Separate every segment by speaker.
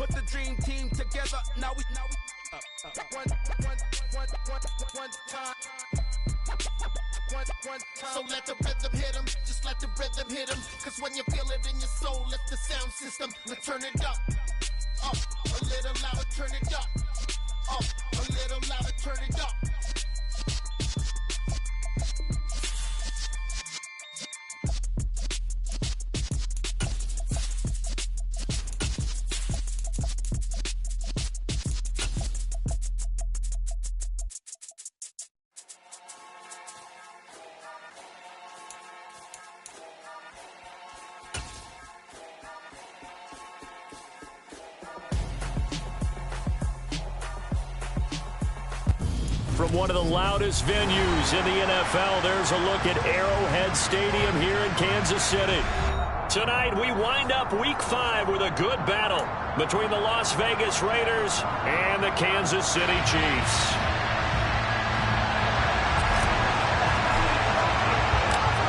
Speaker 1: Put the dream team together. Now we one time. So let the rhythm hit 'em, just let the rhythm hit 'em. Cause when you feel it in your soul, lift the sound system. Now turn it up, a little louder, turn it up, a little louder, turn it up.
Speaker 2: From one of the loudest venues in the NFL, there's a look at Arrowhead Stadium here in Kansas City. Tonight, we wind up Week 5 with a good battle between the Las Vegas Raiders and the Kansas City Chiefs.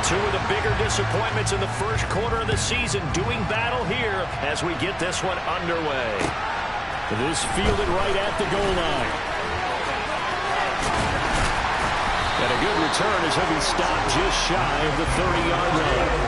Speaker 2: Two of the bigger disappointments in the first quarter of the season doing battle here as we get this one underway. This fielded right at the goal line. And a good return as he'll be stopped just shy of the 30-yard line.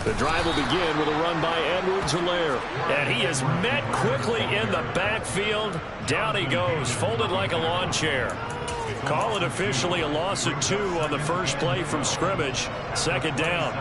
Speaker 2: The drive will begin with a run by Edwards-Helaire. And he is met quickly in the backfield. Down he goes, folded like a lawn chair. Call it officially a loss of 2 on the first play from scrimmage. Second down.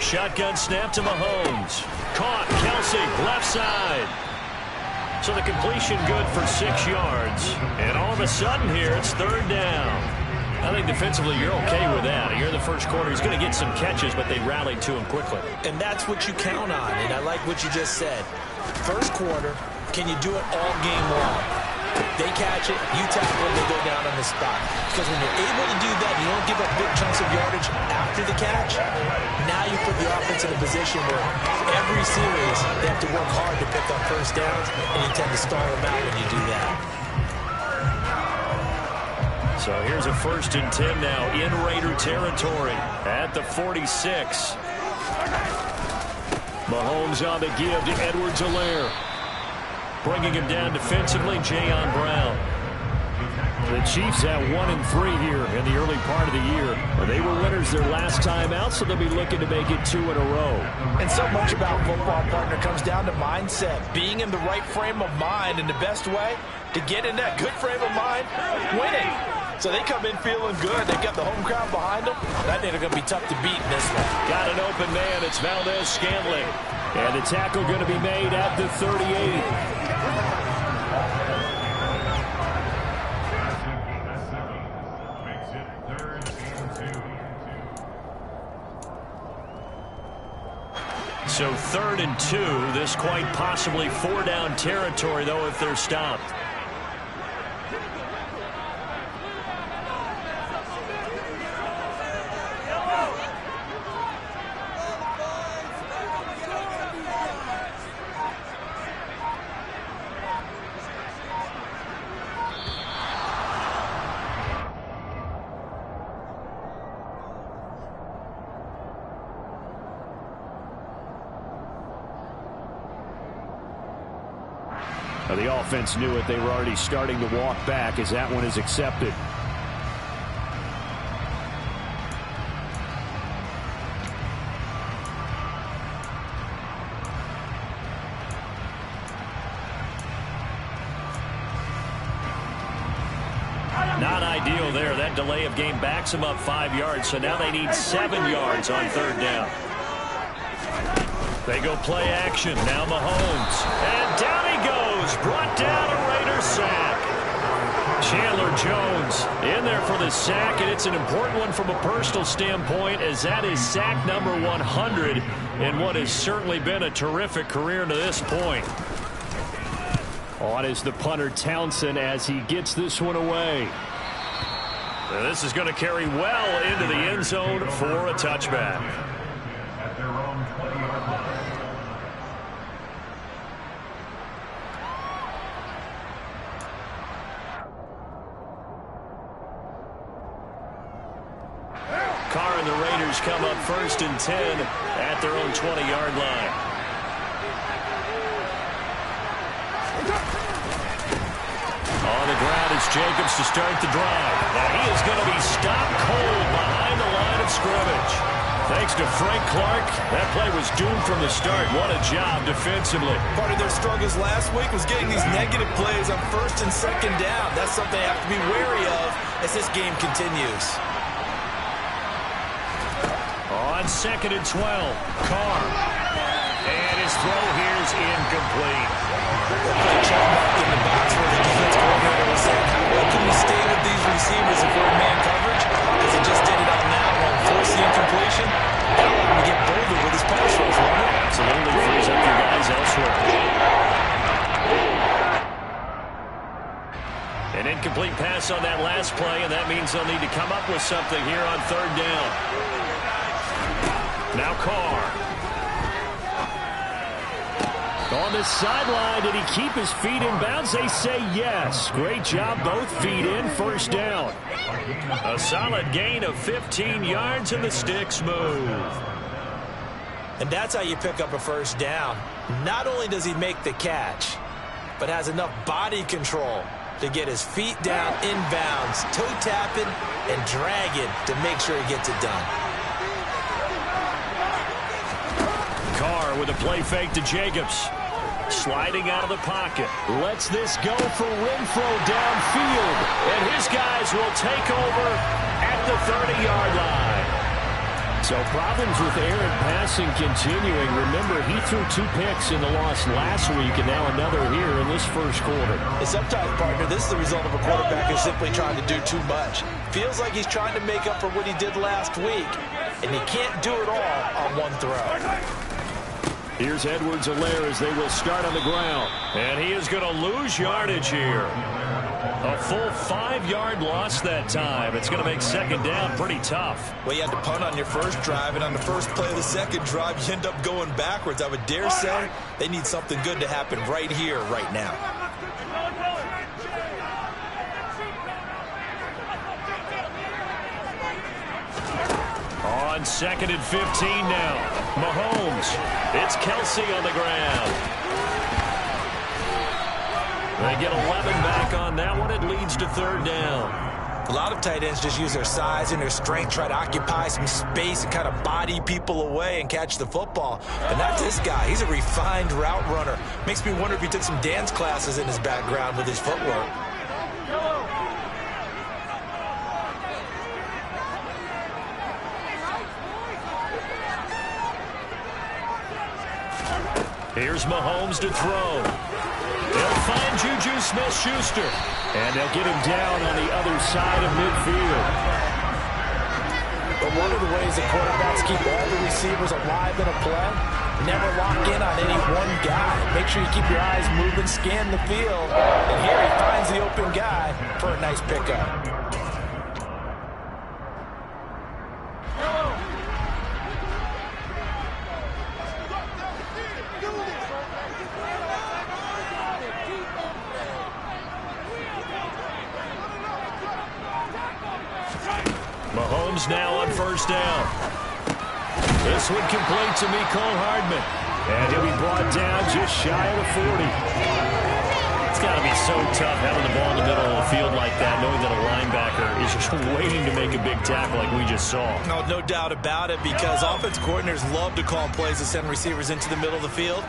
Speaker 2: Shotgun snap to Mahomes. Caught. Kelsey, left side. So the completion good for 6 yards. And all of a sudden here, it's third down. I think defensively you're okay with that. Here in the first quarter, he's going to get some catches, but they rallied to him quickly.
Speaker 3: And that's what you count on, and I like what you just said. First quarter, can you do it all game long? They catch it, you tackle it, they go down on the spot. Because when you're able to do that, you don't give up big chunks of yardage after the catch. Now you put the offense in a position where every series they have to work hard to pick up first downs, and you tend to stall them out when you do that.
Speaker 2: So here's a 1st and 10 now in Raider territory at the 46. Mahomes on the give to Edwards-Helaire. Bringing him down defensively, Jayon Brown. The Chiefs have 1-3 here in the early part of the year. They were winners their last time out, so they'll be looking to make it 2 in a row.
Speaker 3: And so much about football, partner, comes down to mindset. Being in the right frame of mind, and the best way to get in that good frame of mind, winning. So they come in feeling good. They've got the home crowd behind them. I think they're going to be tough to beat in this one.
Speaker 2: Got an open man. It's Valdez-Scantling. And the tackle going to be made at the 38. So 3rd and 2. This quite possibly 4-down territory, though, if they're stopped. The offense knew it. They were already starting to walk back as that one is accepted. Not ideal there. That delay of game backs them up 5 yards, so now they need 7 yards on 3rd down. They go play action. Now Mahomes. And down he goes. Brought down, a Raiders sack. Chandler Jones in there for the sack, and it's an important one from a personal standpoint, as that is sack number 100 in what has certainly been a terrific career to this point. On is the punter Townsend as he gets this one away. And this is going to carry well into the end zone for a touchback.
Speaker 4: At their own 20-yard line.
Speaker 2: Carr and the Raiders come up 1st and 10 at their own 20-yard line. On the ground is Jacobs to start the drive. Now he is going to be stopped cold behind the line of scrimmage. Thanks to Frank Clark, that play was doomed from the start. What a job defensively.
Speaker 3: Part of their struggles last week was getting these negative plays on 1st and 2nd down. That's something they have to be wary of as this game continues.
Speaker 2: On 2nd and 12, Carr. And his throw here is incomplete.
Speaker 3: Check mark in the box where the defense coordinator was saying, how well can we stay with these receivers if we're in man coverage? Because he just did it on that one. Force the incompletion. That'll allow him to get bolder with his pass rush, won't it?
Speaker 2: Absolutely frees up your guys elsewhere. An incomplete pass on that last play, and that means they'll need to come up with something here on 3rd down. Now Carr. On the sideline, did he keep his feet in bounds? They say yes. Great job, both feet in, 1st down. A solid gain of 15 yards, and the sticks move.
Speaker 3: And that's how you pick up a 1st down. Not only does he make the catch, but has enough body control to get his feet down inbounds, toe tapping and dragging to make sure he gets it done.
Speaker 2: Carr with a play fake to Jacobs. Sliding out of the pocket. Lets this go for Renfro downfield. And his guys will take over at the 30-yard line. So problems with errant passing continuing. Remember, he threw 2 picks in the loss last week, and now another here in this 1st quarter.
Speaker 3: And sometimes, partner, this is the result of a quarterback who's simply trying to do too much. Feels like he's trying to make up for what he did last week, and he can't do it all on one throw.
Speaker 2: Here's Edwards-Helaire as they will start on the ground. And he is going to lose yardage here. A full 5-yard loss that time. It's going to make 2nd down pretty tough.
Speaker 3: Well, you had to punt on your first drive, and on the first play of the 2nd drive, you end up going backwards. I would dare say they need something good to happen right here, right now.
Speaker 2: On 2nd and 15 now. Mahomes. It's Kelsey on the ground. They get 11 back on that one. It leads to 3rd down.
Speaker 3: A lot of tight ends just use their size and their strength, try to occupy some space and kind of body people away and catch the football. But not this guy. He's a refined route runner. Makes me wonder if he took some dance classes in his background with his footwork.
Speaker 2: Here's Mahomes to throw. They'll find Juju Smith-Schuster. And they'll get him down on the other side of midfield.
Speaker 3: But one of the ways the quarterbacks keep all the receivers alive in a play, never lock in on any one guy. Make sure you keep your eyes moving, scan the field. And here he finds the open guy for a nice pickup.
Speaker 2: Mahomes now on 1st down. This one complete to Mecole Hardman. And he'll be brought down just shy of the 40. It's got to be so tough having the ball in the middle of the field like that, knowing that a linebacker is just waiting to make a big tackle like we just saw.
Speaker 3: No doubt about it, because offense coordinators love to call plays to send receivers into the middle of the field.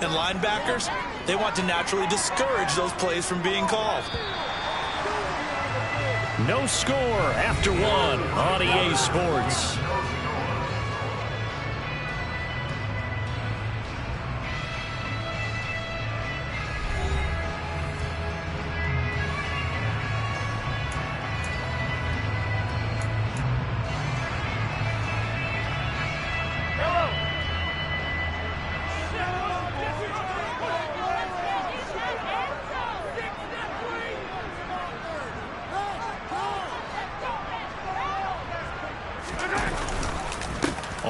Speaker 3: And linebackers, they want to naturally discourage those plays from being called.
Speaker 2: No score after 1 on EA Sports.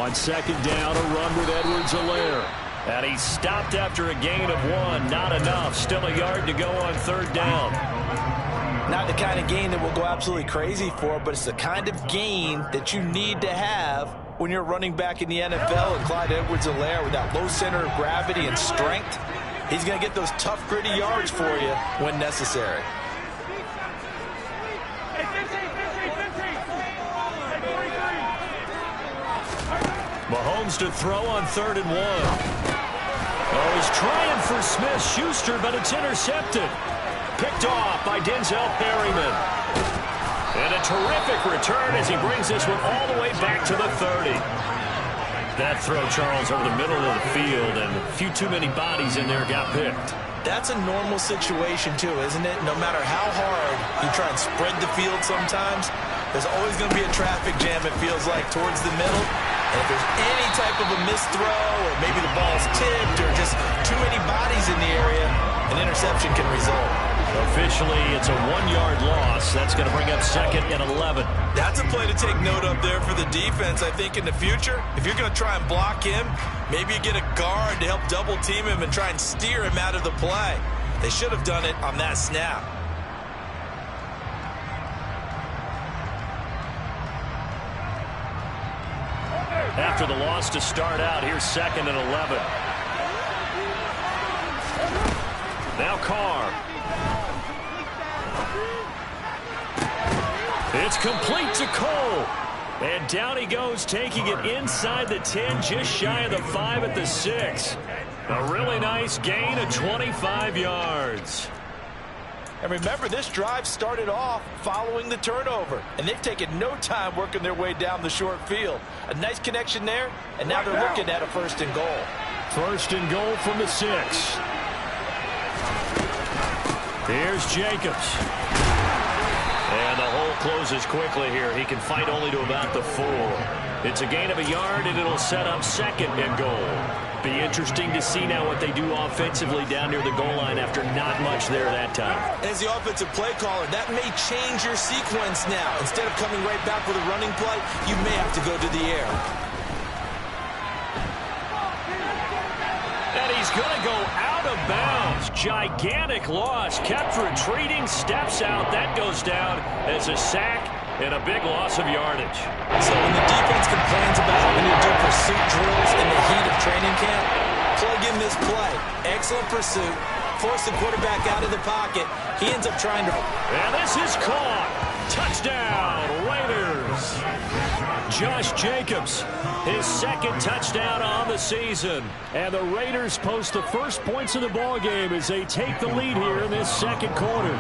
Speaker 2: On second down, a run with Edwards-Helaire. And he stopped after a gain of 1. Not enough. Still a yard to go on third down.
Speaker 3: Not the kind of gain that we'll go absolutely crazy for, but it's the kind of gain that you need to have when you're running back in the NFL. And Clyde Edwards-Helaire, with that low center of gravity and strength, he's going to get those tough, gritty yards for you when necessary.
Speaker 2: Mahomes to throw on 3rd and 1. Oh, he's trying for Smith-Schuster, but it's intercepted. Picked off by Denzel Perryman. And a terrific return as he brings this one all the way back to the 30. That throw, Charles, over the middle of the field, and a few too many bodies in there got picked.
Speaker 3: That's a normal situation, too, isn't it? No matter how hard you try and spread the field sometimes, there's always going to be a traffic jam, it feels like, towards the middle. And if there's any type of a missed throw, or maybe the ball's tipped, or just too many bodies in the area, an interception can result.
Speaker 2: Officially, it's a 1-yard loss. That's going to bring up 2nd and 11.
Speaker 3: That's a play to take note of there for the defense, I think, in the future. If you're going to try and block him, maybe you get a guard to help double team him and try and steer him out of the play. They should have done it on that snap.
Speaker 2: After the loss to start out, here's 2nd and 11. Now Carr. It's complete to Cole. And down he goes, taking it inside the 10, just shy of the 5 at the 6. A really nice gain of 25 yards.
Speaker 3: And remember, this drive started off following the turnover, and they've taken no time working their way down the short field. A nice connection there, and now they're looking at a 1st and goal.
Speaker 2: 1st and goal from the 6. Here's Jacobs. And the hole closes quickly here. He can fight only to about the 4. It's a gain of a yard, and it'll set up 2nd and goal. Be interesting to see now what they do offensively down near the goal line after not much there that time.
Speaker 3: As the offensive play caller, that may change your sequence now. Instead of coming right back with a running play, you may have to go to the air.
Speaker 2: And he's going to go out of bounds. Gigantic loss. Kept retreating, steps out. That goes down as a sack and a big loss of yardage.
Speaker 3: So when the defense complains about having to do pursuit drills in the heat of training camp, plug in this play. Excellent pursuit. Force the quarterback out of the pocket. He ends up trying to...
Speaker 2: And this is caught. Touchdown, Raiders. Josh Jacobs, his 2nd touchdown on the season. And the Raiders post the first points of the ballgame as they take the lead here in this 2nd quarter.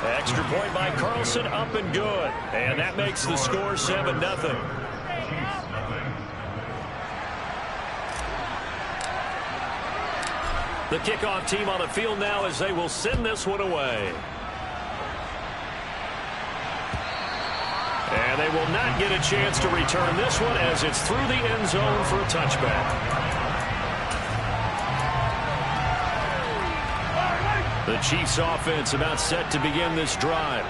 Speaker 2: Extra point by Carlson, up and good. And that makes the score 7-0. The kickoff team on the field now as they will send this one away. And they will not get a chance to return this one as it's through the end zone for a touchback. The Chiefs offense about set to begin this drive.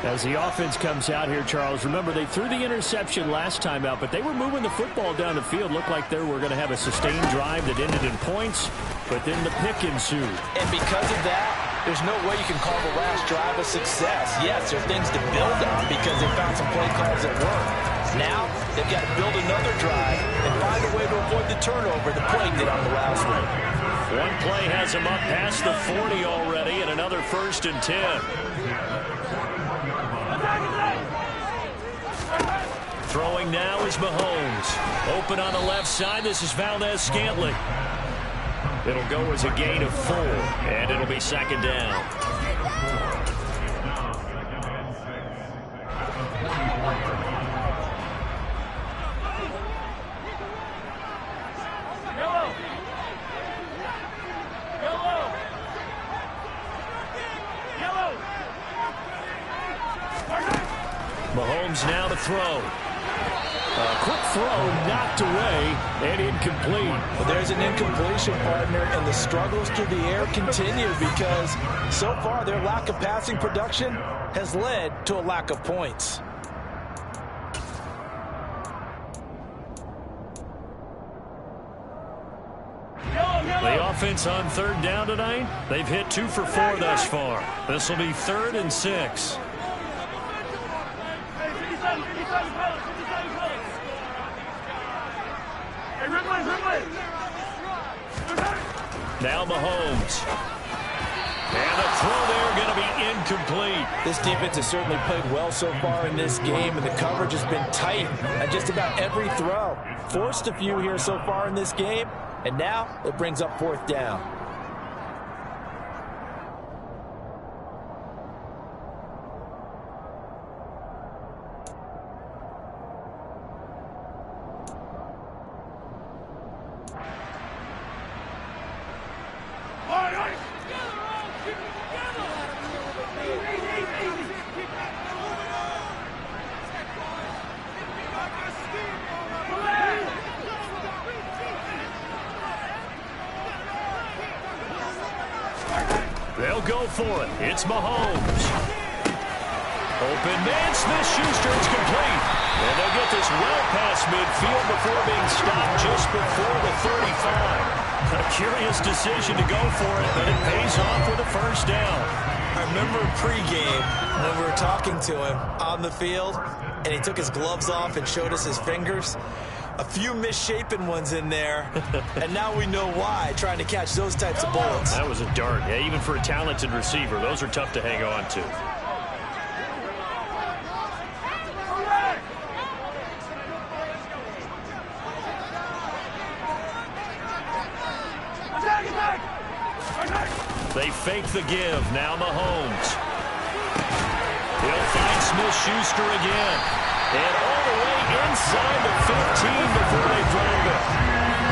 Speaker 2: As the offense comes out here, Charles, remember they threw the interception last time out, but they were moving the football down the field. Looked like they were going to have a sustained drive that ended in points, but then the pick ensued.
Speaker 3: And because of that, there's no way you can call the last drive a success. Yes, there are things to build on because they found some play calls that work. Now, they've got to build another drive and find a way to avoid the turnover the play did on the last one.
Speaker 2: One play has him up past the 40 already, and another 1st and 10. Throwing now is Mahomes. Open on the left side. This is Valdez-Scantling. It'll go as a gain of 4, and it'll be 2nd down. Mahomes now to throw. Quick throw knocked away and incomplete.
Speaker 3: Well, there's an incompletion, partner, and the struggles through the air continue because so far their lack of passing production has led to a lack of points.
Speaker 2: The offense on third down tonight, they've hit 2 for 4 thus far. This will be 3rd and 6. Now Mahomes. And the throw there going to be incomplete.
Speaker 3: This defense has certainly played well so far in this game, and the coverage has been tight at just about every throw. Forced a few here so far in this game, and now it brings up 4th down.
Speaker 2: They'll go for it. It's Mahomes. Open man, Smith-Schuster, it's complete. And they'll get this well past midfield before being stopped just before the 35. A curious decision to go for it, but it pays off with a first down.
Speaker 3: I remember pregame when we were talking to him on the field, and he took his gloves off and showed us his fingers. A few misshapen ones in there, and now we know why, trying to catch those types of bullets.
Speaker 2: That was a dart. Yeah, even for a talented receiver, those are tough to hang on to. They fake the give. Now Mahomes. He'll find Smith-Schuster again. And all the way inside the 15 before they drop it.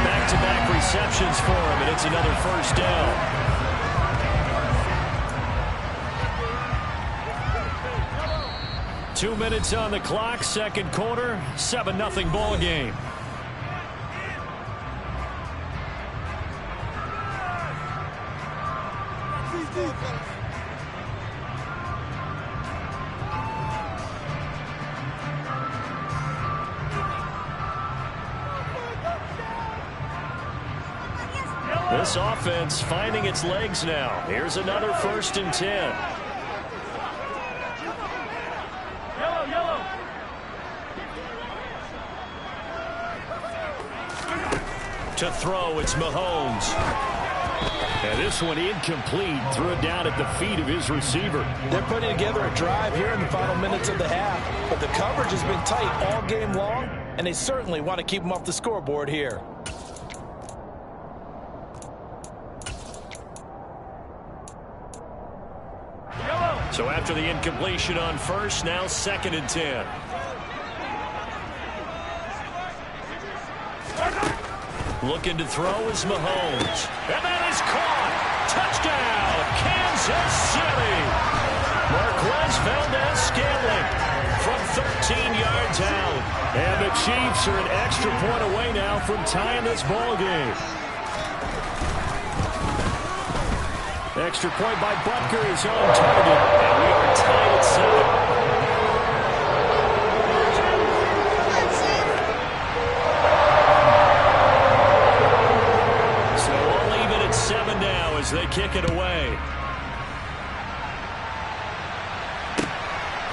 Speaker 2: Back-to-back receptions for him, and it's another first down. Two minutes on the clock, second quarter, 7-0 ball game. This offense finding its legs now. Here's another 1st and 10. To throw, it's Mahomes. And this one incomplete. Threw it down at the feet of his receiver.
Speaker 3: They're putting together a drive here in the final minutes of the half, but the coverage has been tight all game long, and they certainly want to keep them off the scoreboard here.
Speaker 2: So after the incompletion on first, now 2nd and 10. Looking to throw is Mahomes. And that is caught. Touchdown, Kansas City. Marquez Valdez-Scantling from 13 yards out. And the Chiefs are an extra point away now from tying this ball game. Extra point by Butker is on target, and we are tied at 7. So all even at 7 now as they kick it away.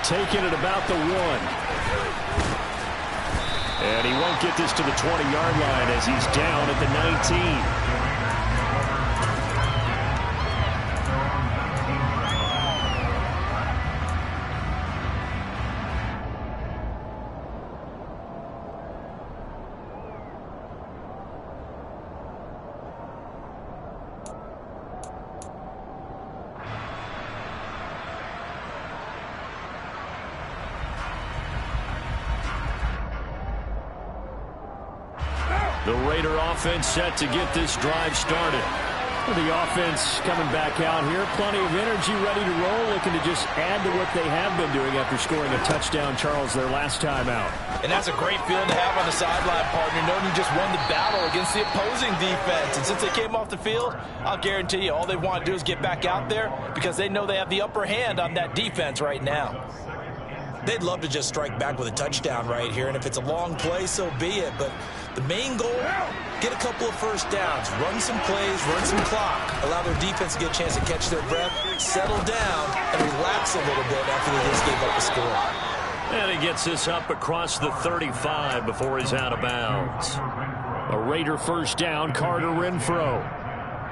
Speaker 2: Taking it about the 1. And he won't get this to the 20-yard line as he's down at the 19. The Raider offense set to get this drive started. The offense coming back out here. Plenty of energy, ready to roll, looking to just add to what they have been doing after scoring a touchdown, Charles, their last time out.
Speaker 3: And that's a great feeling to have on the sideline, partner, knowing you just won the battle against the opposing defense. And since they came off the field, I'll guarantee you all they want to do is get back out there because they know they have the upper hand on that defense right now.
Speaker 5: They'd love to just strike back with a touchdown right here, and if it's a long play, so be it. But the main goal, get a couple of first downs, run some plays, run some clock, allow their defense to get a chance to catch their breath, settle down, and relax a little bit after they just gave up a score.
Speaker 2: And he gets this up across the 35 before he's out of bounds. A Raider first down, Carter Renfro.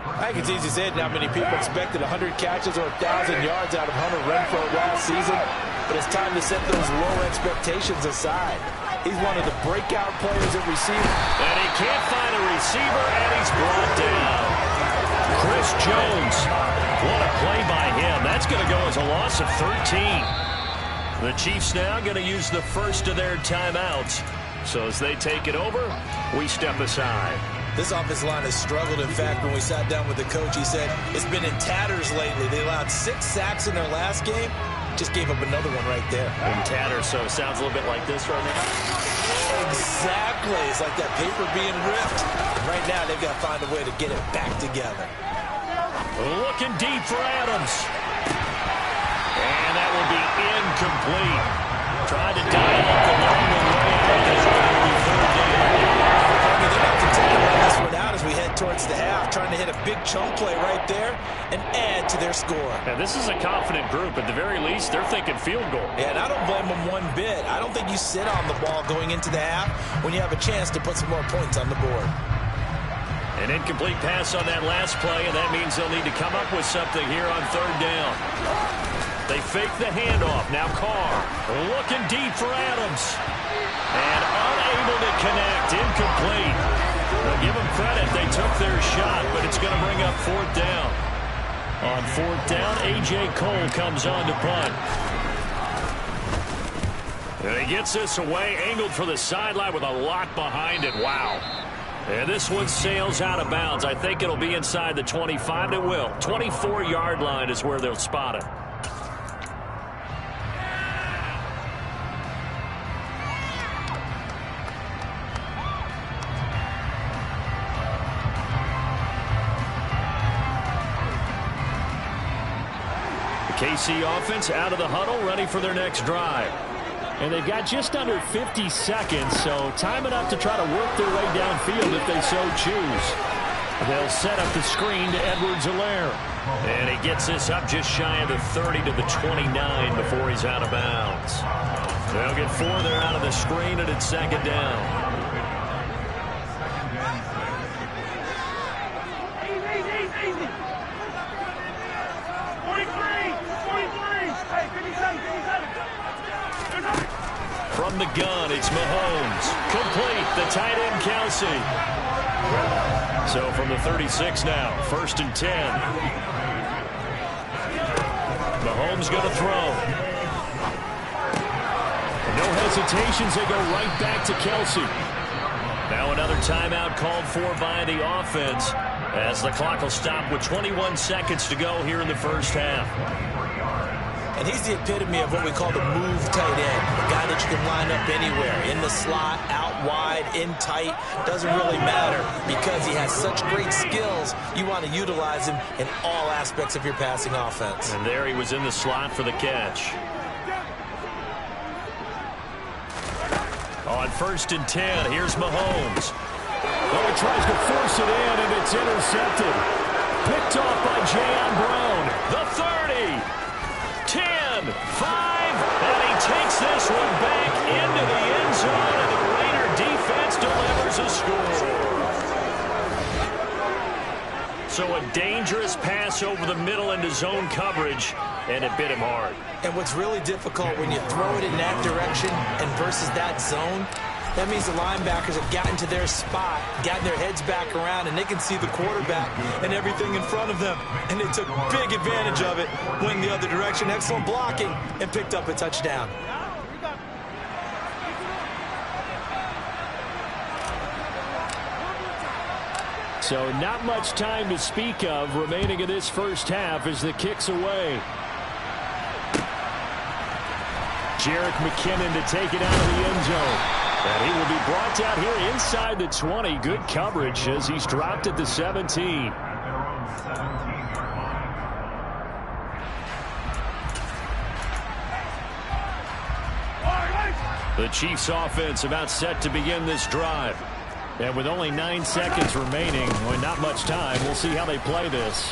Speaker 3: I think it's easy to say it now. Many people expected 100 catches or 1,000 yards out of Hunter Renfro last season, but it's time to set those low expectations aside. He's one of the breakout players at receiver.
Speaker 2: And he can't find a receiver, and he's brought down. Chris Jones. What a play by him. That's going to go as a loss of 13. The Chiefs now going to use the first of their timeouts. So as they take it over, we step aside.
Speaker 5: This offensive line has struggled. In fact, when we sat down with the coach, he said it's been in tatters lately. They allowed 6 sacks in their last game. Just gave up another one right there.
Speaker 2: In tatters, so it sounds a little bit like this right now.
Speaker 5: Exactly. It's like that paper being ripped. Right now, they've got to find a way to get it back together.
Speaker 2: Looking deep for Adams. And that will be incomplete. Tried to dial up the long way. That's going to be third down.
Speaker 5: They're going to have to take a run this one out as we head towards the half, trying to hit a big chunk play right there and add to their score.
Speaker 2: Now, this is a confident group. At the very least, they're thinking field goal.
Speaker 5: Yeah, and I don't blame them one bit. I don't think you sit on the ball going into the half when you have a chance to put some more points on the board.
Speaker 2: An incomplete pass on that last play, and that means they'll need to come up with something here on third down. They fake the handoff. Now Carr looking deep for Adams. And unable to connect. Incomplete. Now give them credit. They took their shot, but it's going to bring up fourth down. On fourth down, A.J. Cole comes on to punt. And he gets this away, angled for the sideline with a lot behind it. Wow. And this one sails out of bounds. I think it'll be inside the 25. It will. 24-yard line is where they'll spot it. KC offense out of the huddle, ready for their next drive. And they've got just under 50 seconds, so time enough to try to work their way downfield if they so choose. They'll set up the screen to Edwards-Helaire. And he gets this up just shy of the 30 to the 29 before he's out of bounds. They'll get 4 there out of the screen, and it's second down. From the gun, it's Mahomes. Complete, the tight end, Kelsey. So from the 36 now, 1st and 10. Mahomes going to throw. No hesitations, they go right back to Kelsey. Now another timeout called for by the offense as the clock will stop with 21 seconds to go here in the first half.
Speaker 5: And he's the epitome of what we call the move tight end. A guy that you can line up anywhere. In the slot, out wide, in tight. Doesn't really matter because he has such great skills. You want to utilize him in all aspects of your passing offense.
Speaker 2: And there he was in the slot for the catch. On 1st and 10, here's Mahomes. Oh, he tries to force it in, and it's intercepted. Picked off by Jayon Brown. The 30. 10, 5, and he takes this one back into the end zone, and the Raider defense delivers a score. So a dangerous pass over the middle into zone coverage, and it bit him hard.
Speaker 5: And what's really difficult when you throw it in that direction and versus that zone, that means the linebackers have gotten to their spot, gotten their heads back around, and they can see the quarterback and everything in front of them. And they took big advantage of it, went the other direction. Excellent blocking, and picked up a touchdown.
Speaker 2: So not much time to speak of remaining in this first half as the kick's away. Jerick McKinnon to take it out of the end zone. And he will be brought down here inside the 20. Good coverage as he's dropped at the 17. The Chiefs offense about set to begin this drive. And with only 9 seconds remaining, well, not much time, we'll see how they play this.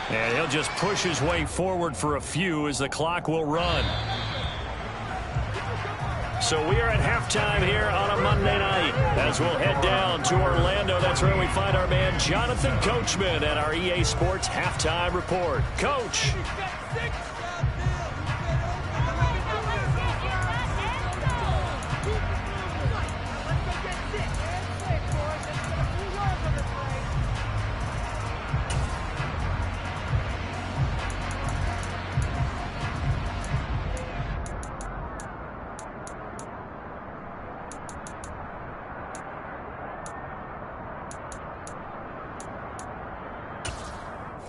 Speaker 2: And he'll just push his way forward for a few as the clock will run. So we are at halftime here on a Monday night as we'll head down to Orlando. That's where we find our man Jonathan Coachman at our EA Sports Halftime Report. Coach.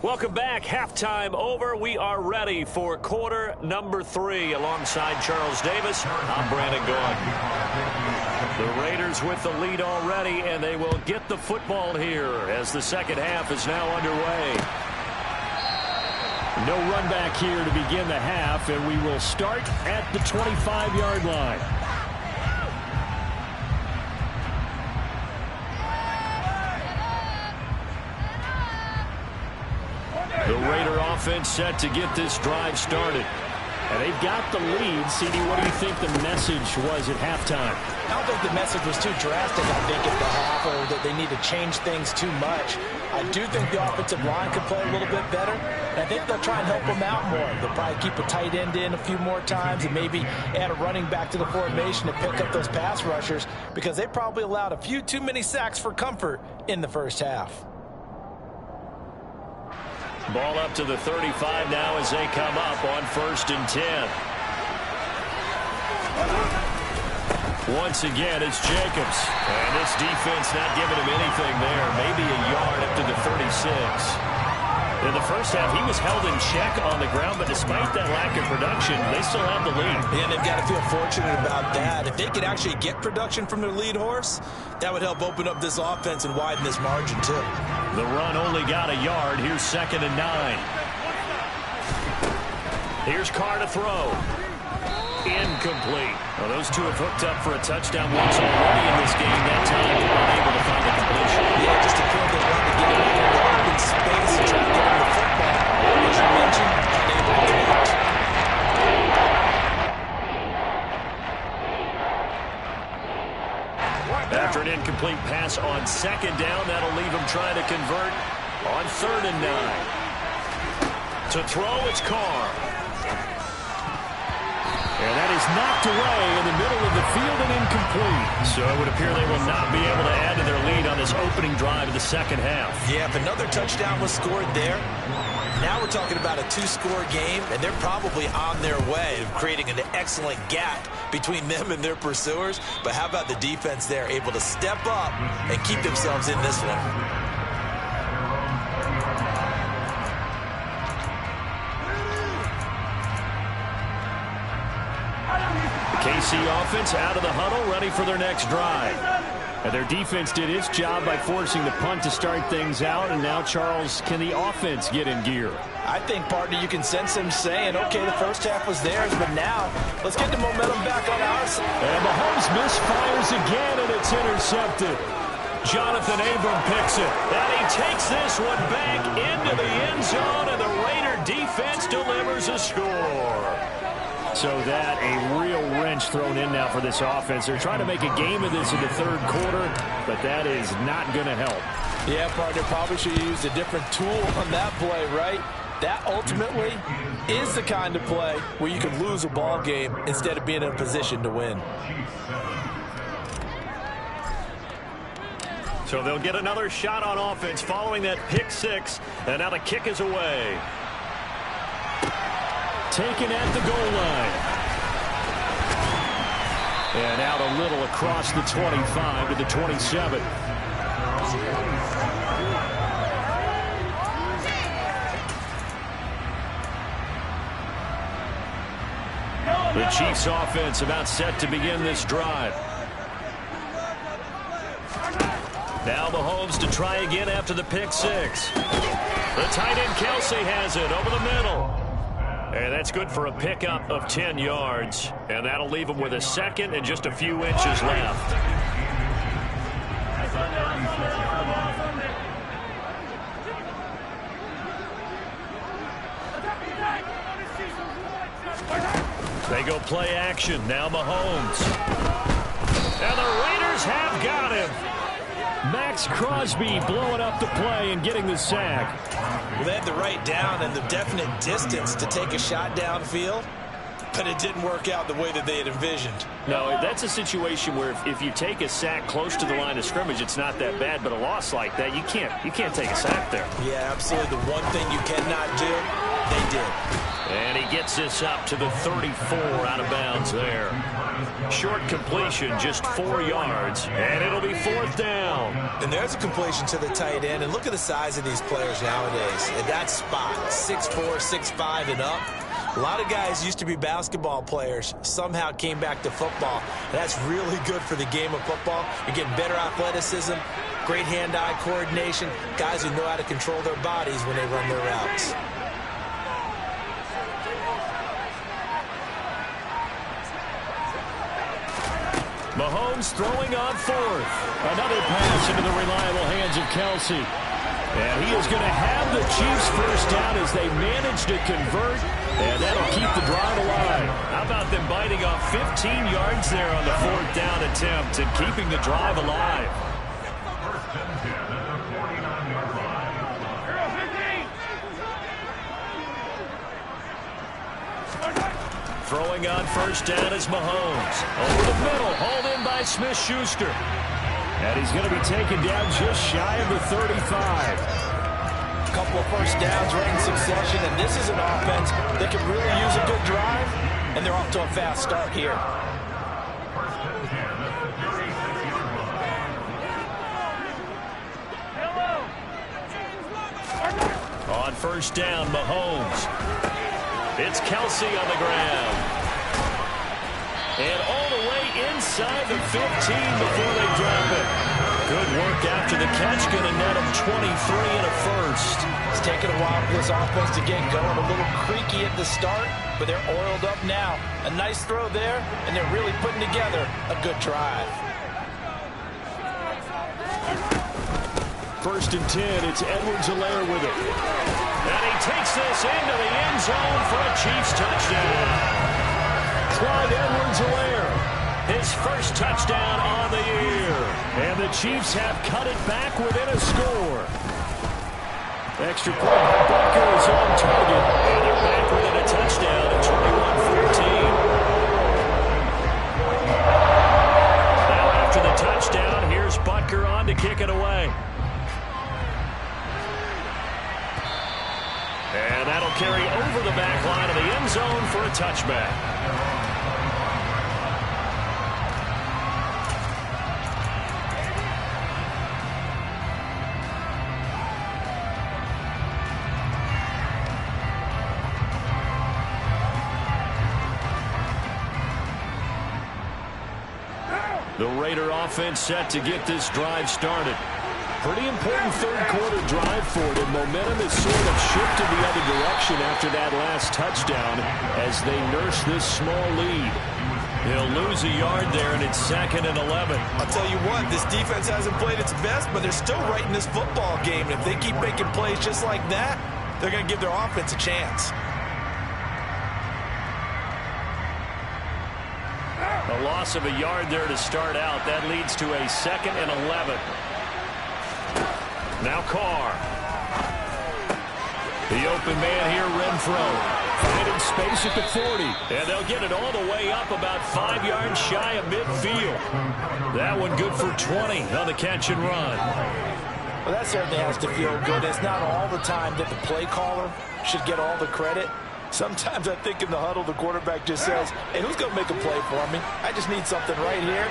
Speaker 2: Welcome back. Halftime over. We are ready for quarter number 3. Alongside Charles Davis, I'm Brandon Gaughan. The Raiders with the lead already, and they will get the football here as the second half is now underway. No run back here to begin the half, and we will start at the 25-yard line. The Raider offense set to get this drive started. And they've got the lead. CD, what do you think the message was at halftime?
Speaker 5: I don't think the message was too drastic, I think, at the half, or that they need to change things too much. I do think the offensive line could play a little bit better. And I think they'll try and help them out more. They'll probably keep a tight end in a few more times and maybe add a running back to the formation to pick up those pass rushers, because they probably allowed a few too many sacks for comfort in the first half.
Speaker 2: Ball up to the 35 now as they come up on 1st and 10. Once again, it's Jacobs. And this defense not giving him anything there. Maybe a yard up to the 36. In the first half, he was held in check on the ground, but despite that lack of production, they still have the lead.
Speaker 5: And they've got to feel fortunate about that. If they could actually get production from their lead horse, that would help open up this offense and widen this margin, too.
Speaker 2: The run only got a yard. Here's 2nd and 9. Here's Carr to throw. Incomplete. Well, those two have hooked up for a touchdown once already in this game. That time, unable to find the completion.
Speaker 5: Yeah, just a point that wanted to get him in the open space and try to get him the football. As you mentioned, unable to connect.
Speaker 2: After an incomplete pass on 2nd down, that'll leave him trying to convert on 3rd and 9. To throw, it's Carr. And that is knocked away in the middle of the field and incomplete. So it would appear they will not be able to add to their lead on this opening drive of the second half.
Speaker 5: Yeah, if another touchdown was scored there, now we're talking about a 2-score game, and they're probably on their way of creating an excellent gap between them and their pursuers. But how about the defense there, able to step up and keep themselves in this one?
Speaker 2: KC offense out of the huddle, ready for their next drive. And their defense did its job by forcing the punt to start things out. And now, Charles, can the offense get in gear?
Speaker 5: I think, partner, you can sense them saying, okay, the first half was theirs, but now let's get the momentum back on our side.
Speaker 2: And Mahomes misfires again, and it's intercepted. Jonathan Abram picks it. And he takes this one back into the end zone, and the Raider defense delivers a score. So that a real wrench thrown in now for this offense. They're trying to make a game of this in the 3rd quarter, but that is not going to help.
Speaker 5: Yeah, partner, probably should have used a different tool on that play, right? That ultimately is the kind of play where you can lose a ball game instead of being in a position to win.
Speaker 2: So they'll get another shot on offense following that pick 6, and now the kick is away. Taken at the goal line. And out a little across the 25 to the 27. The Chiefs offense about set to begin this drive. Now Mahomes to try again after the pick six. The tight end Kelsey has it over the middle. And that's good for a pickup of 10 yards. And that'll leave him with a second and just a few inches left. They go play action. Now Mahomes. And the Raiders have got him. Max Crosby blowing up the play and getting the sack.
Speaker 5: Well, they had the right down and the definite distance to take a shot downfield, but it didn't work out the way that they had envisioned.
Speaker 2: No, that's a situation where if you take a sack close to the line of scrimmage, it's not that bad, but a loss like that, you can't take a sack there.
Speaker 5: Yeah, absolutely. The one thing you cannot do, they did.
Speaker 2: And he gets this up to the 34 out of bounds there. Short completion, just 4 yards, and it'll be fourth down.
Speaker 5: And there's a completion to the tight end, and look at the size of these players nowadays. At that spot, 6'4", 6'5", and up. A lot of guys used to be basketball players, somehow came back to football. That's really good for the game of football. You're getting better athleticism, great hand-eye coordination, guys who know how to control their bodies when they run their routes.
Speaker 2: Mahomes throwing on fourth. Another pass into the reliable hands of Kelsey. And he is going to have the Chiefs first down as they manage to convert, and that'll keep the drive alive. How about them biting off 15 yards there on the fourth down attempt and keeping the drive alive?
Speaker 4: First and 10 at the 49-yard line.
Speaker 2: Throwing on first down is Mahomes. Over the middle, hauled in by Smith-Schuster. And he's going to be taken down just shy of the 35.
Speaker 5: A couple of first downs right in succession, and this is an offense that can really use a good drive, and they're off to a fast start here.
Speaker 4: First and 10 at the 36-yard line.
Speaker 2: On first down, Mahomes. It's Kelsey on the ground. And all the way inside the 15 before they drop it. Good work after the catch. Going to net him 23 and a first.
Speaker 5: It's taken a while for this offense to get going. A little creaky at the start, but they're oiled up now. A nice throw there, and they're really putting together a good drive.
Speaker 2: First and 10, it's Edwards-Helaire with it. And he takes this into the end zone for a Chiefs touchdown. Clyde Edwards-Helaire, his first touchdown on the year. And the Chiefs have cut it back within a score. Extra point by Butker is on target. And they're back within a touchdown at 21-14. Now after the touchdown, here's Butker on to kick it away. And that'll carry over the back line of the end zone for a touchback. The Raider offense set to get this drive started. Pretty important third-quarter drive for them. Momentum has sort of shifted the other direction after that last touchdown as they nurse this small lead. They'll lose a yard there, and it's 2nd and 11.
Speaker 5: I'll tell you what, this defense hasn't played its best, but they're still right in this football game. And if they keep making plays just like that, they're going to give their offense a chance.
Speaker 2: A loss of a yard there to start out. That leads to a 2nd and 11. Now Carr. The open man here, Renfro. Finding space at the 40. And they'll get it all the way up about 5 yards shy of midfield. That one good for 20 on the catch and run.
Speaker 5: Well, that certainly has to feel good. It's not all the time that the play caller should get all the credit. Sometimes I think in the huddle, the quarterback just says, hey, who's going to make a play for me? I just need something right here.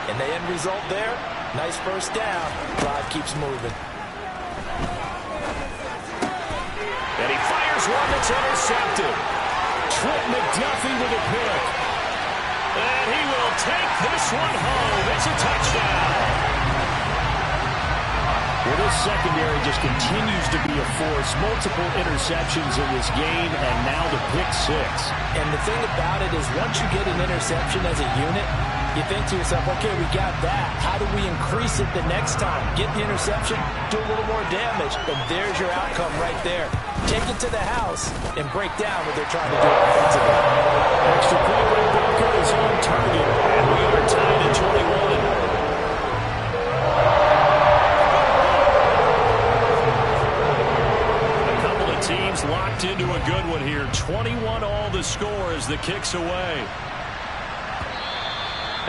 Speaker 5: And the end result there, nice first down. Drive keeps moving.
Speaker 2: And he fires one that's intercepted. Trent McDuffie with a pick. And he will take this one home. It's a touchdown.
Speaker 6: Well, this secondary just continues to be a force. Multiple interceptions in this game, and now the pick six.
Speaker 5: And the thing about it is once you get an interception as a unit, you think to yourself, okay, we got that. How do we increase it the next time? Get the interception, do a little more damage, and there's your outcome right there. Take it to the house and break down what they're trying to do offensively.
Speaker 6: Extra point by Barker is on target, and we are tied at 21.
Speaker 2: Teams locked into a good one here. 21 all the score as the kick's away.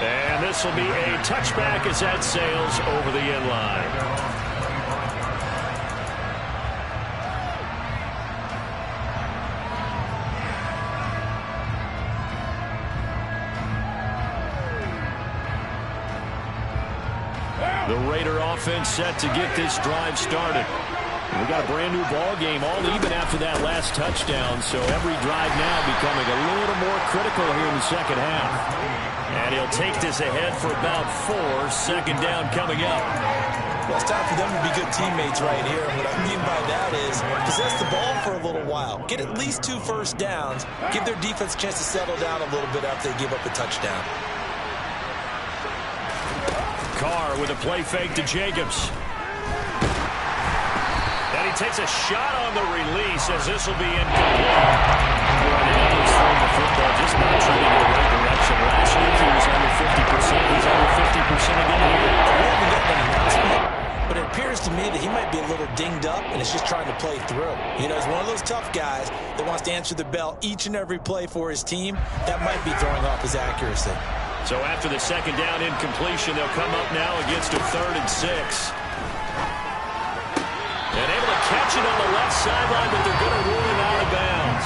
Speaker 2: And this will be a touchback as that sails over the end line. The Raider offense set to get this drive started. We got a brand-new ball game, all even after that last touchdown, so every drive now becoming a little more critical here in the second half. And he'll take this ahead for about 4. Second down coming up.
Speaker 5: Well, it's time for them to be good teammates right here. And what I mean by that is possess the ball for a little while. Get at least 2 first downs. Give their defense a chance to settle down a little bit after they give up a touchdown.
Speaker 2: Carr with a play fake to Jacobs. And he takes a shot on the release as this will be incomplete. He's throwing the football, just not trending in the right direction. Last week he was under 50%. He's under 50% again here.
Speaker 5: We haven't gotten an announcement, but it appears to me that he might be a little dinged up and is just trying to play through. You know, he's one of those tough guys that wants to answer the bell each and every play for his team. That might be throwing off his accuracy.
Speaker 2: So after the second down incompletion, they'll come up now against a 3rd and 6. And able to catch it on the left sideline, but they're going to rule it out of bounds.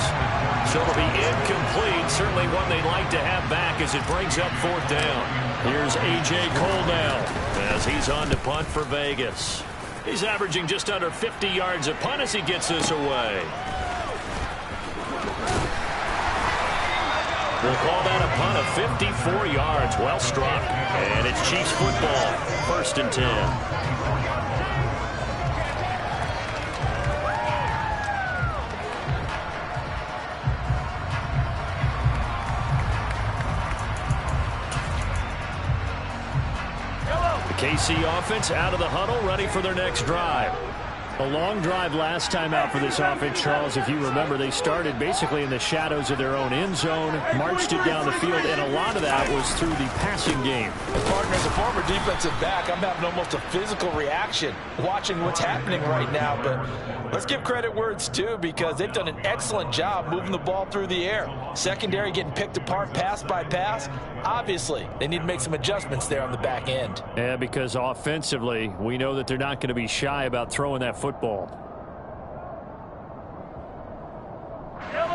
Speaker 2: So it'll be incomplete. Certainly one they'd like to have back as it brings up 4th down. Here's A.J. Cole now as he's on to punt for Vegas. He's averaging just under 50 yards a punt as he gets this away. We'll call that a punt of 54 yards. Well struck. And it's Chiefs football. 1st and 10. KC offense out of the huddle, ready for their next drive.
Speaker 6: A long drive last time out for this offense, Charles. If you remember, they started basically in the shadows of their own end zone, marched it down the field, and a lot of that was through the passing game.
Speaker 5: And partner, as a former defensive back, I'm having almost a physical reaction watching what's happening right now. But let's give credit where it's due because they've done an excellent job moving the ball through the air. Secondary getting picked apart pass by pass. Obviously, they need to make some adjustments there on the back end.
Speaker 6: Yeah, because offensively, we know that they're not going to be shy about throwing that football.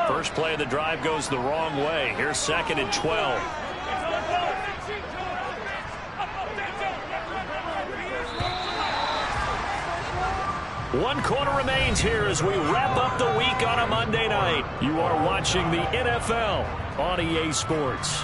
Speaker 2: First play of the drive goes the wrong way. Here's 2nd and 12. One quarter remains here as we wrap up the week on a Monday night. You are watching the NFL on EA Sports.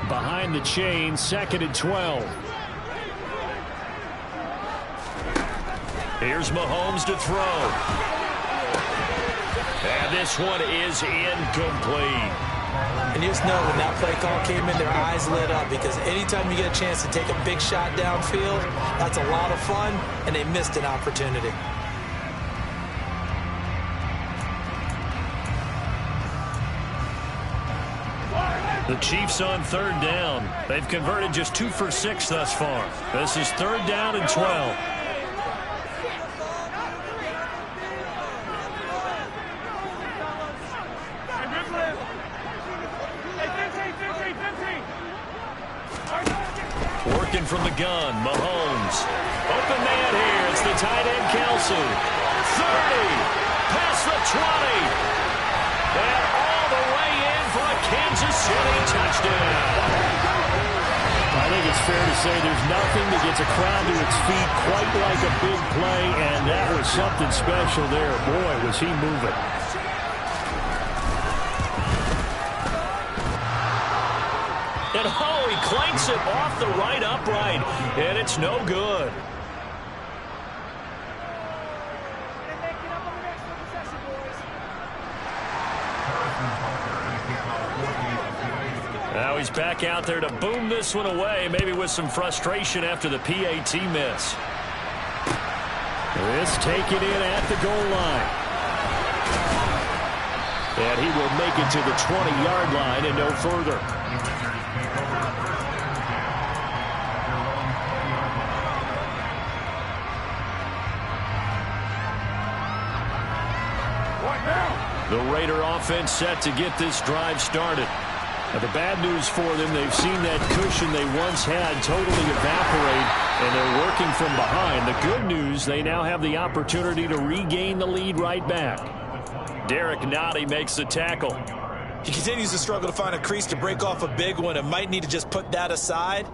Speaker 6: Behind the chain, 2nd and 12.
Speaker 2: Here's Mahomes to throw. And this one is incomplete.
Speaker 5: And you just know when that play call came in, their eyes lit up because anytime you get a chance to take a big shot downfield, that's a lot of fun, and they missed an opportunity.
Speaker 2: The Chiefs on 3rd down. They've converted just 2 for 6 thus far. This is 3rd down and 12. Working from the gun, Mahomes. Open man here. It's the tight end, Kelsey. 30. Past the 20. And all the way in for a Kansas City touchdown.
Speaker 6: I think it's fair to to say there's nothing that gets a crowd to its feet quite like a big play, and that was something special there. Boy, was he moving.
Speaker 2: And oh, he clanks it off the right upright, and it's no good. Now he's back out there to boom this one away, maybe with some frustration after the PAT miss.
Speaker 6: This taken in at the goal line. And he will make it to the 20-yard line and no further. The Raider offense set to get this drive started. Now, the bad news for them, they've seen that cushion they once had totally evaporate, and they're working from behind. The good news, they now have the opportunity to regain the lead right back.
Speaker 2: Derek Nottie makes the tackle.
Speaker 5: He continues to struggle to find a crease to break off a big one and might need to just put that aside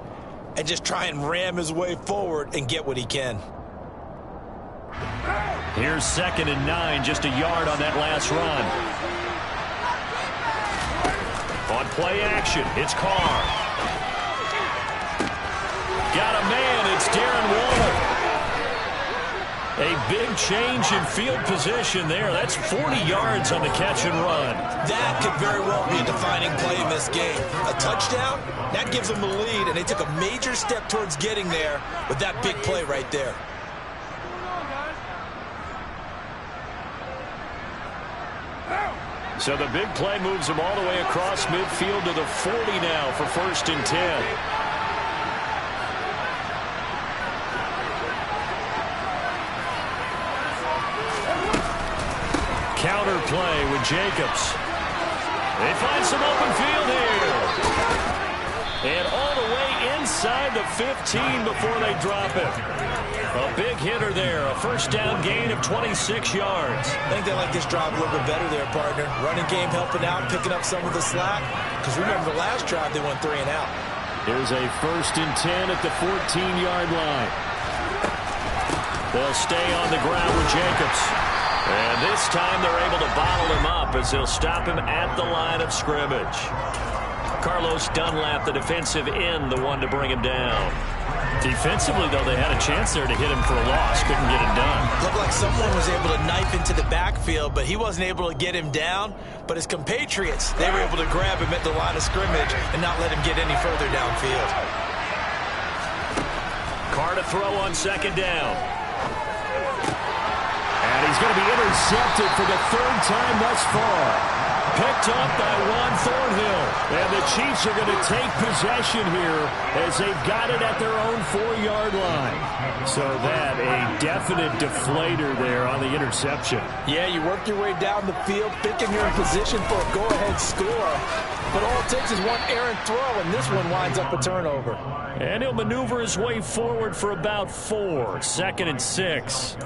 Speaker 5: and just try and ram his way forward and get what he can.
Speaker 2: Here's 2nd and 9, just a yard on that last run. On play action, it's Carr. Got a man, it's Darren Waller. A big change in field position there. That's 40 yards on the catch and run.
Speaker 5: That could very well be a defining play in this game. A touchdown, that gives them the lead, and they took a major step towards getting there with that big play right there.
Speaker 2: So the big play moves him all the way across midfield to the 40 now for 1st and 10. Counter play with Jacobs. They find some open field here. And all the way inside the 15 before they drop it. A big hitter there. A 1st down gain of 26 yards.
Speaker 5: I think they like this drive a little bit better there, partner. Running game helping out, picking up some of the slack. Because remember, the last drive they went 3 and out.
Speaker 6: Here's a 1st and 10 at the 14-yard line. They'll stay on the ground with Jacobs. And this time they're able to bottle him up as they'll stop him at the line of scrimmage. Carlos Dunlap, the defensive end, the one to bring him down. Defensively, though, they had a chance there to hit him for a loss. Couldn't get it done.
Speaker 5: Looked like someone was able to knife into the backfield, but he wasn't able to get him down. But his compatriots, they were able to grab him at the line of scrimmage and not let him get any further downfield.
Speaker 2: Carr to throw on 2nd down.
Speaker 6: And he's going to be intercepted for the 3rd time thus far. Picked up by Juan Thornhill. And the Chiefs are going to take possession here as they've got it at their own 4-yard line. So that, a definite deflator there on the interception.
Speaker 5: Yeah, you work your way down the field, thinking you're in position for a go-ahead score. But all it takes is one errant throw, and this one winds up a turnover.
Speaker 2: And he'll maneuver his way forward for about 4. 2nd and 6.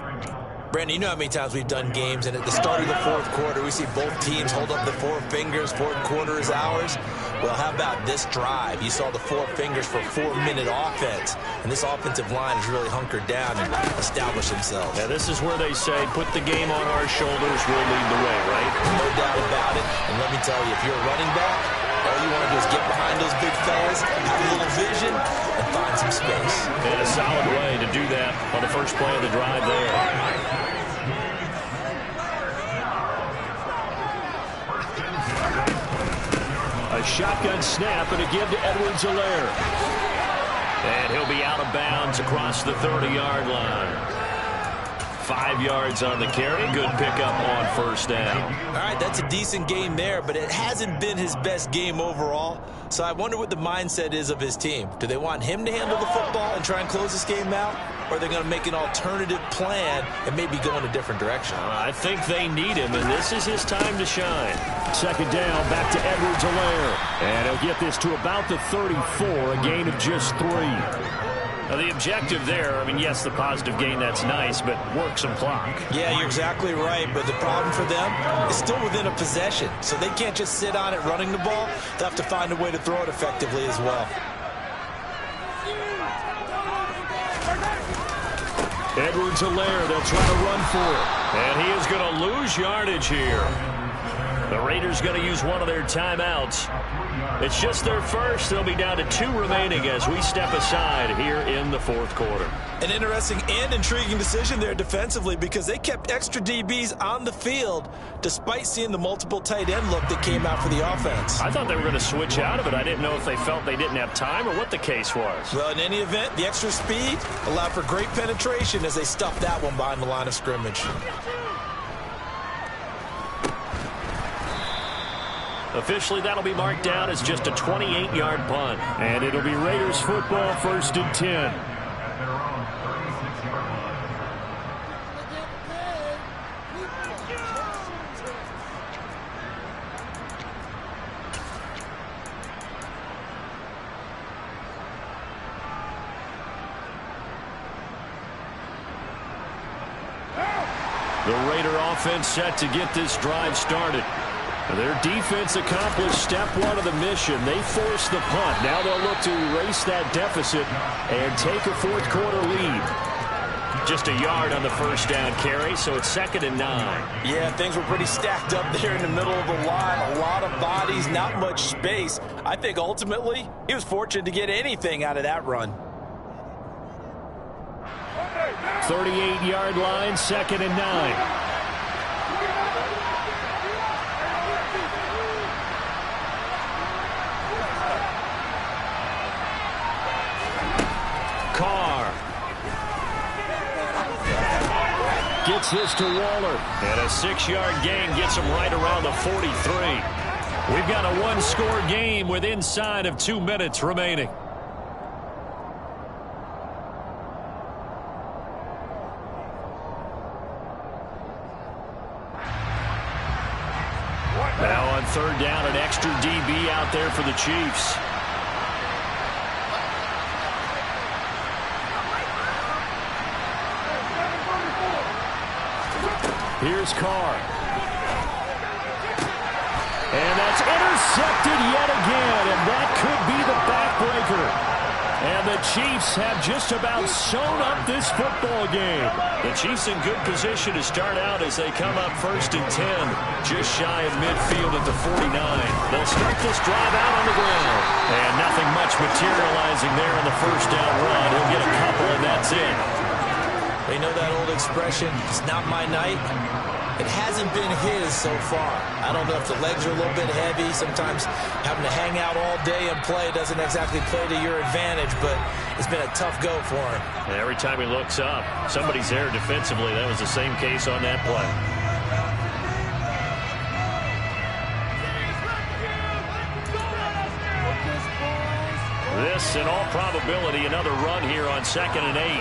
Speaker 5: Brandon, you know how many times we've done games, and at the start of the 4th quarter, we see both teams hold up the 4 fingers, 4th quarter is ours. Well, how about this drive? You saw the 4 fingers for 4-minute offense, and this offensive line has really hunkered down and established themselves.
Speaker 2: Yeah, this is where they say, put the game on our shoulders, we'll lead the way, right?
Speaker 5: No doubt about it, and let me tell you, if you're a running back, all you want to do is get behind those big fellas, have a little vision, and find some space.
Speaker 2: And a solid way to do that on the first play of the drive there.
Speaker 6: A shotgun snap and a give to Edwards-Helaire.
Speaker 2: And he'll be out of bounds across the 30-yard line. 5 yards on the carry. Good pickup on 1st down.
Speaker 5: All right, that's a decent game there, but it hasn't been his best game overall. So I wonder what the mindset is of his team. Do they want him to handle the football and try and close this game out? Or are they going to make an alternative plan and maybe go in a different direction?
Speaker 2: I think they need him, and this is his time to shine.
Speaker 6: 2nd down, back to Edwards-Helaire. And he'll get this to about the 34, a gain of just 3.
Speaker 2: Now, the objective there, I mean, yes, the positive gain, that's nice, but work some clock.
Speaker 5: Yeah, you're exactly right, but the problem for them is still within a possession, so they can't just sit on it running the ball. They'll have to find a way to throw it effectively as well.
Speaker 6: Edwards-Helaire, they'll try to run for it. And he is going to lose yardage here. The Raiders going to use one of their timeouts. It's just their first. They'll be down to 2 remaining as we step aside here in the fourth quarter.
Speaker 5: An interesting and intriguing decision there defensively because they kept extra DBs on the field despite seeing the multiple tight end look that came out for the offense.
Speaker 6: I thought they were going to switch out of it. I didn't know if they felt they didn't have time or what the case was.
Speaker 5: Well, in any event, the extra speed allowed for great penetration as they stuffed that one behind the line of scrimmage.
Speaker 6: Officially, that'll be marked down as just a 28-yard punt. And it'll be Raiders football, 1st and 10. The Raider offense set to get this drive started. Their defense accomplished step 1 of the mission. They forced the punt. Now they'll look to erase that deficit and take a fourth quarter lead. Just a yard on the first down carry, so it's 2nd and 9.
Speaker 5: Yeah, things were pretty stacked up there in the middle of the line. A lot of bodies, not much space. I think ultimately he was fortunate to get anything out of that run.
Speaker 6: 38-yard line, 2nd and 9. Gets his to Waller. And a 6-yard gain gets him right around the 43. We've got a 1-score game with inside of 2 minutes remaining. Now on 3rd down, an extra DB out there for the Chiefs. Here's Carr. And that's intercepted yet again, and that could be the backbreaker. And the Chiefs have just about sewn up this football game. The Chiefs in good position to start out as they come up 1st and 10, just shy of midfield at the 49. They'll start this drive out on the ground. And nothing much materializing there on the first down run. He'll get a couple, and that's it.
Speaker 5: You know that old expression, it's not my night? It hasn't been his so far. I don't know if the legs are a little bit heavy. Sometimes having to hang out all day and play doesn't exactly play to your advantage, but it's been a tough go for him.
Speaker 6: And every time he looks up, somebody's there defensively. That was the same case on that play. This, in all probability, another run here on 2nd and 8.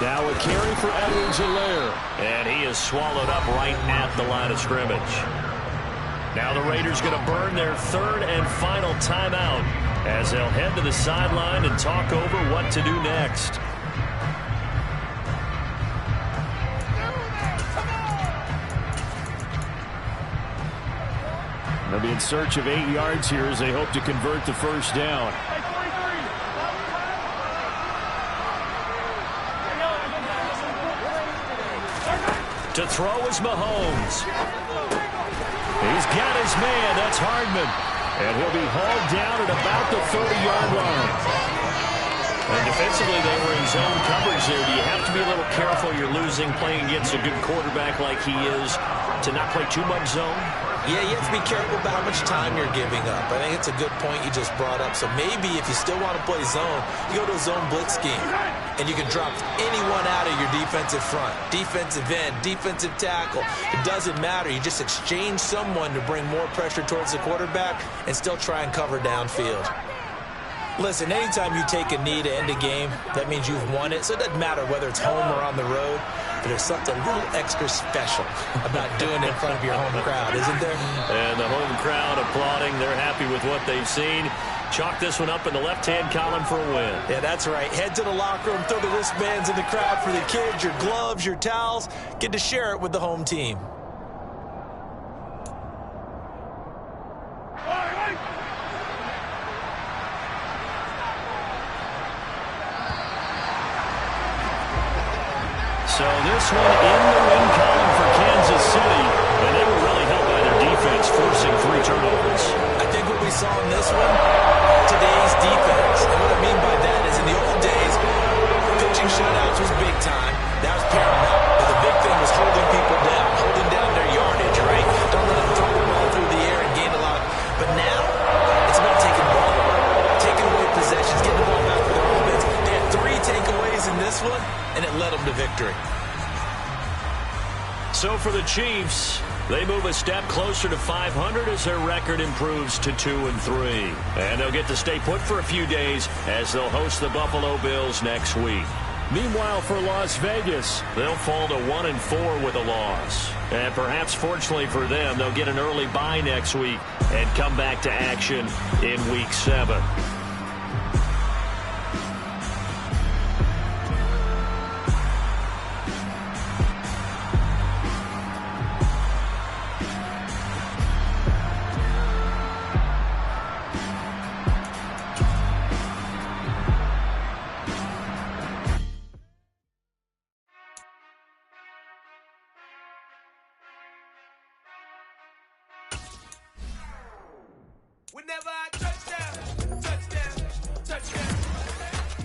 Speaker 6: Now a carry for Edwards-Helaire. And he is swallowed up right at the line of scrimmage. Now the Raiders going to burn their 3rd and final timeout as they'll head to the sideline and talk over what to do next. They'll be in search of 8 yards here as they hope to convert the first down. To throw is Mahomes. He's got his man. That's Hardman. And he'll be hauled down at about the 30-yard line. And defensively, they were in zone coverage there. Do you have to be a little careful? You're losing playing against a good quarterback like he is to not play too much zone?
Speaker 5: Yeah, you have to be careful about how much time you're giving up. I think it's a good point you just brought up. So maybe if you still want to play zone, you go to a zone blitz scheme. And you can drop anyone out of your defensive front. Defensive end, defensive tackle. It doesn't matter. You just exchange someone to bring more pressure towards the quarterback and still try and cover downfield. Listen, anytime you take a knee to end a game, that means you've won it. So it doesn't matter whether it's home or on the road. But there's something a little extra special about doing it in front of your home crowd, isn't there?
Speaker 6: And the home crowd applauding. They're happy with what they've seen. Chalk this one up in the left-hand column for a win.
Speaker 5: Yeah, that's right. Head to the locker room, throw the wristbands in the crowd for the kids, your gloves, your towels. Get to share it with the home team.
Speaker 2: So this one in the win column for Kansas City, and they were really helped by their defense, forcing 3 turnovers.
Speaker 3: I think what we saw in this one, today's defense, and what I mean by that is in the old days, pitching shutouts was big time. That was paramount. But the big thing was holding people down, holding down their yardage, right? Don't let them throw the ball through the air and gain a lot. But now, it's about taking the ball away, taking away possessions, getting the ball back for their offense. They had 3 takeaways in this one, and it led them to victory.
Speaker 2: So for the Chiefs, they move a step closer to 500 as their record improves to 2-3. And they'll get to stay put for a few days as they'll host the Buffalo Bills next week.
Speaker 6: Meanwhile, for Las Vegas,
Speaker 2: they'll fall to 1-4 with a loss. And perhaps fortunately for them, they'll get an early bye next week and come back to action in Week 7.
Speaker 7: Whenever I touchdown, touchdown, touchdown.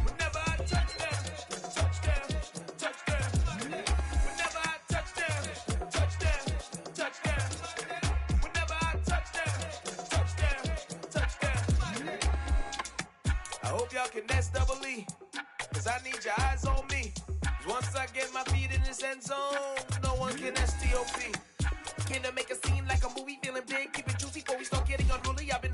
Speaker 7: Whenever I touchdown, touchdown, touchdown. Whenever I touchdown, touchdown, touchdown. Whenever I touchdown, touchdown, touchdown. I hope y'all can S-double-E, cause I need your eyes on me. Once I get my feet in this end zone, no one can S-T-O-P. Came to make a scene like a movie, feeling big, keep it juicy before we start getting unruly. I've been